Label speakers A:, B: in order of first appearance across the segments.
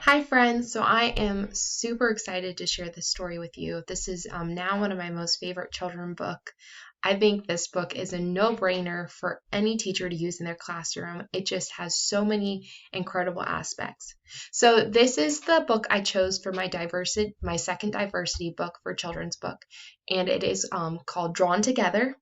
A: Hi, friends. So I am super excited to share this story with you. This is now one of my most favorite children book. I think this book is a no-brainer for any teacher to use in their classroom. It just has so many incredible aspects. So this is the book I chose for my second diversity book for children's book, and it is called Drawn Together.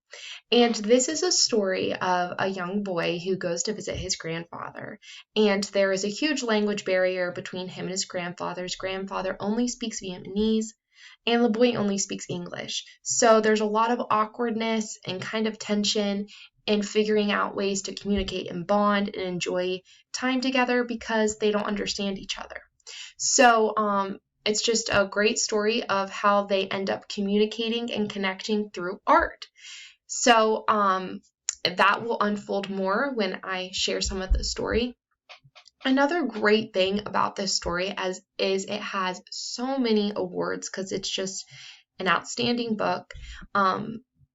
A: And this is a story of a young boy who goes to visit his grandfather. And there is a huge language barrier between him and his grandfather. His grandfather only speaks Vietnamese, and the boy only speaks English. So there's a lot of awkwardness and kind of tension in figuring out ways to communicate and bond and enjoy time together because they don't understand each other. So it's just a great story of how they end up communicating and connecting through art. So that will unfold more when I share some of the story. Another great thing about this story is it has so many awards because it's just an outstanding book.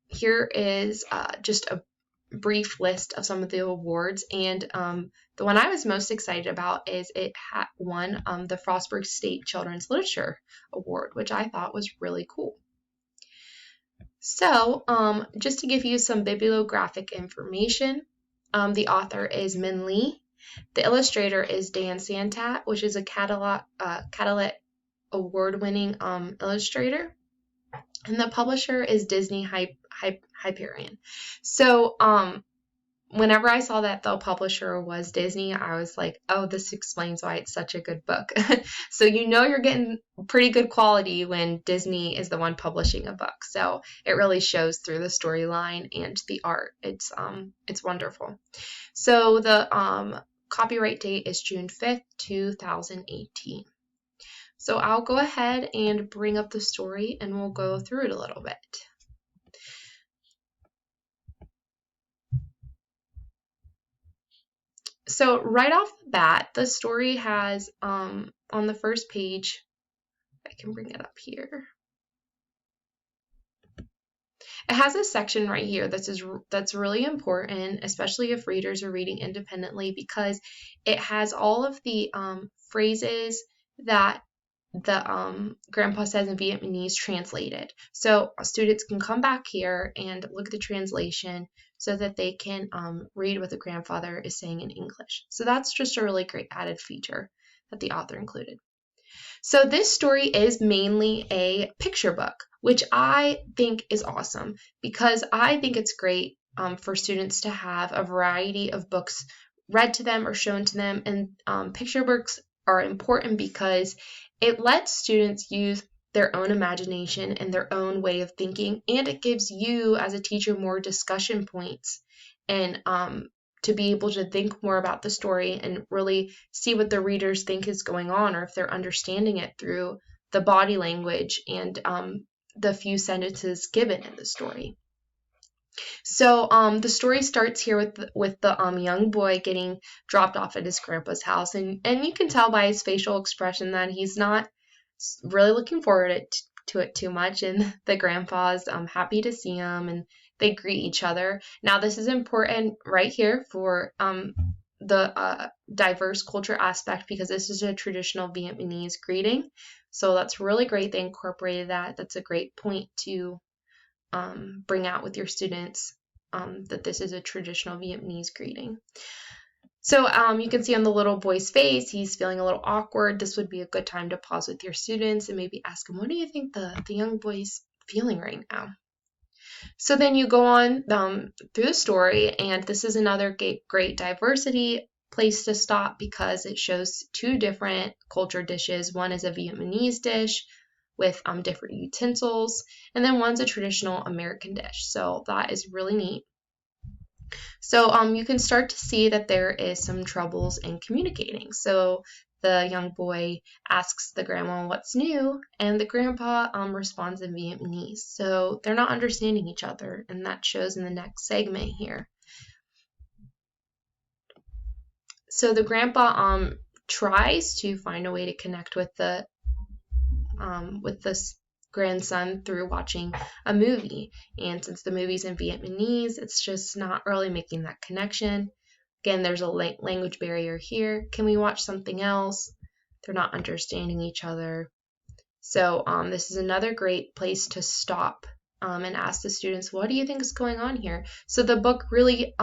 A: Here is just a brief list of some of the awards, and the one I was most excited about is it won the Frostburg State Children's Literature Award, which I thought was really cool. So, just to give you some bibliographic information, the author is Min Lee. The illustrator is Dan Santat, which is a Catalet award-winning illustrator. And the publisher is Disney Hyperion. So, whenever I saw that the publisher was Disney, I was like, oh, this explains why it's such a good book. So you know you're getting pretty good quality when Disney is the one publishing a book. So it really shows through the storyline and the art. It's wonderful. So the copyright date is June 5th, 2018. So I'll go ahead and bring up the story and we'll go through it a little bit. So right off the bat, the story has on the first page, I can bring it up here. It has a section right here that's really important, especially if readers are reading independently, because it has all of the phrases that the grandpa says in Vietnamese translated. So students can come back here and look at the translation so that they can read what the grandfather is saying in English. So that's just a really great added feature that the author included. So this story is mainly a picture book, which I think is awesome because I think it's great for students to have a variety of books read to them or shown to them. And picture books are important because it lets students use their own imagination and their own way of thinking, and it gives you as a teacher more discussion points and to be able to think more about the story and really see what the readers think is going on, or if they're understanding it through the body language and the few sentences given in the story. So the story starts here with the young boy getting dropped off at his grandpa's house, and you can tell by his facial expression that he's not really looking forward to it too much, and the grandpa's happy to see him, and they greet each other. Now this is important right here for the diverse culture aspect because this is a traditional Vietnamese greeting. So that's really great they incorporated that. That's a great point to bring out with your students, that this is a traditional Vietnamese greeting. So you can see on the little boy's face, he's feeling a little awkward. This would be a good time to pause with your students and maybe ask him, what do you think the young boy's feeling right now? So then you go on through the story, and this is another great diversity place to stop because it shows two different culture dishes. One is a Vietnamese dish with different utensils, and then one's a traditional American dish. So that is really neat. So you can start to see that there is some troubles in communicating. So the young boy asks the grandma what's new, and the grandpa responds in Vietnamese. So they're not understanding each other, and that shows in the next segment here. So the grandpa tries to find a way to connect with this grandson through watching a movie, and since the movie's in Vietnamese, it's just not really making that connection. Again, there's a language barrier here. Can we watch something else? they're not understanding each other. So this is another great place to stop and ask the students, what do you think is going on here? So the book really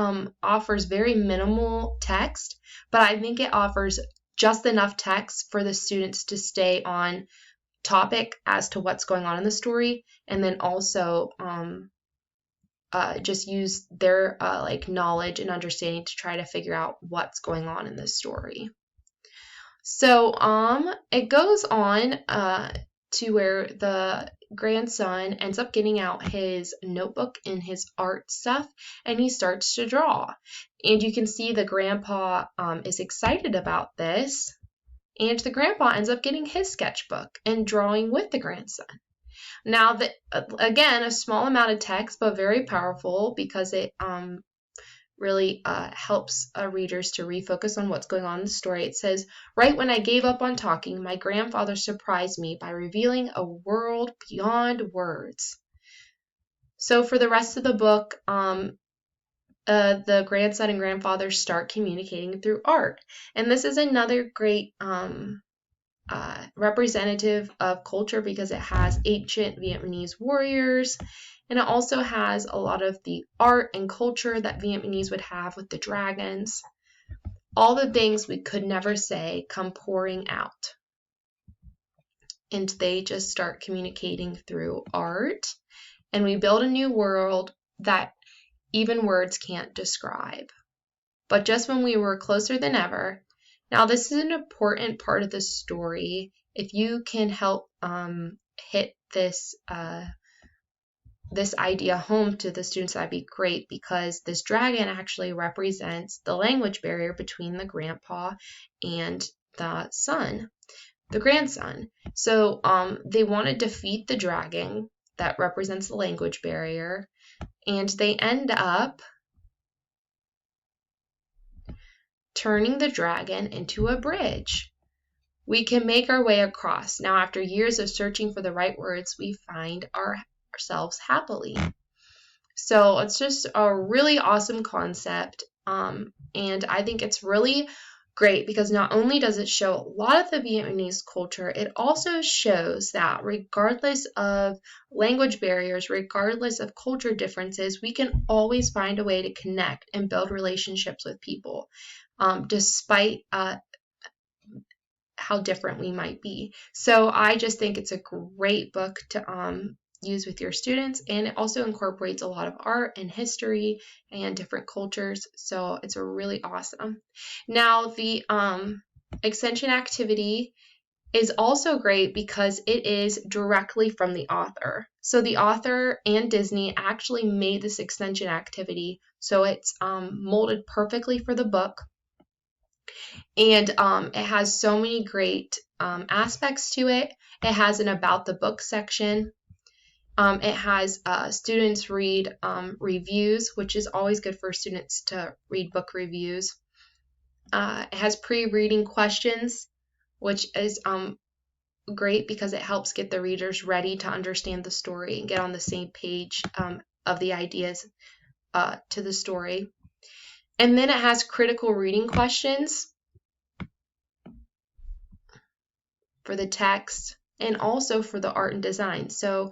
A: offers very minimal text, but I think it offers just enough text for the students to stay on topic as to what's going on in the story, and then also just use their like knowledge and understanding to try to figure out what's going on in this story. So it goes on to where the grandson ends up getting out his notebook and his art stuff, and he starts to draw. And you can see the grandpa is excited about this, and the grandpa ends up getting his sketchbook and drawing with the grandson. Now, again, a small amount of text, but very powerful because it really helps readers to refocus on what's going on in the story. It says, right when I gave up on talking, my grandfather surprised me by revealing a world beyond words. So for the rest of the book, the grandson and grandfather start communicating through art. And this is another great representative of culture because it has ancient Vietnamese warriors, and it also has a lot of the art and culture that Vietnamese would have with the dragons. All the things we could never say come pouring out. And they just start communicating through art, and we build a new world that even words can't describe. But just when we were closer than ever. Now, this is an important part of the story. If you can help hit this this idea home to the students, that'd be great, because this dragon actually represents the language barrier between the grandpa and the grandson. So they want to defeat the dragon that represents the language barrier, and they end up turning the dragon into a bridge. We can make our way across. Now, after years of searching for the right words, we find ourselves happily. So it's just a really awesome concept, and I think it's really great because not only does it show a lot of the Vietnamese culture, it also shows that regardless of language barriers, regardless of culture differences, we can always find a way to connect and build relationships with people, despite how different we might be. So I just think it's a great book to use with your students, and it also incorporates a lot of art and history and different cultures, so it's really awesome. Now, the extension activity is also great because it is directly from the author. So the author and Disney actually made this extension activity, so it's molded perfectly for the book, and it has so many great aspects to it. It has an about the book section. It has students read reviews, which is always good for students to read book reviews. It has pre-reading questions, which is great because it helps get the readers ready to understand the story and get on the same page of the ideas to the story. And then it has critical reading questions for the text and also for the art and design. So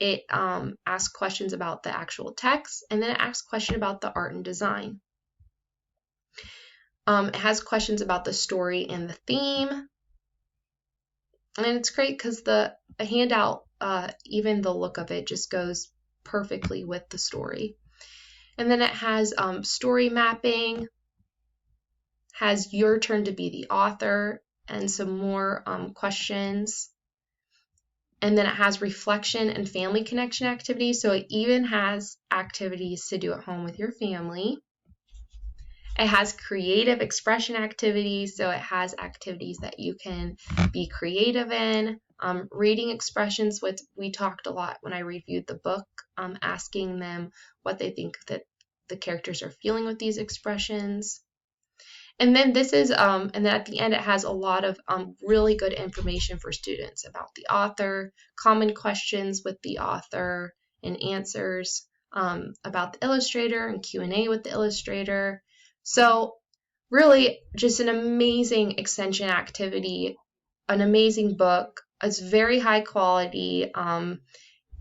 A: it asks questions about the actual text, and then it asks questions about the art and design. It has questions about the story and the theme. And it's great because the handout, even the look of it, just goes perfectly with the story. And then it has story mapping, has your turn to be the author, and some more questions. And then it has reflection and family connection activities. So it even has activities to do at home with your family. It has creative expression activities. So it has activities that you can be creative in. Reading expressions, which we talked a lot when I reviewed the book, asking them what they think that the characters are feeling with these expressions. And then this is, and then at the end, it has a lot of really good information for students about the author, common questions with the author, and answers about the illustrator, and Q&A with the illustrator. So really just an amazing extension activity an amazing book. It's very high quality.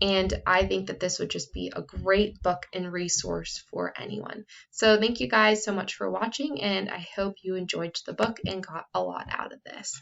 A: And I think that this would just be a great book and resource for anyone. So thank you guys so much for watching, and I hope you enjoyed the book and got a lot out of this.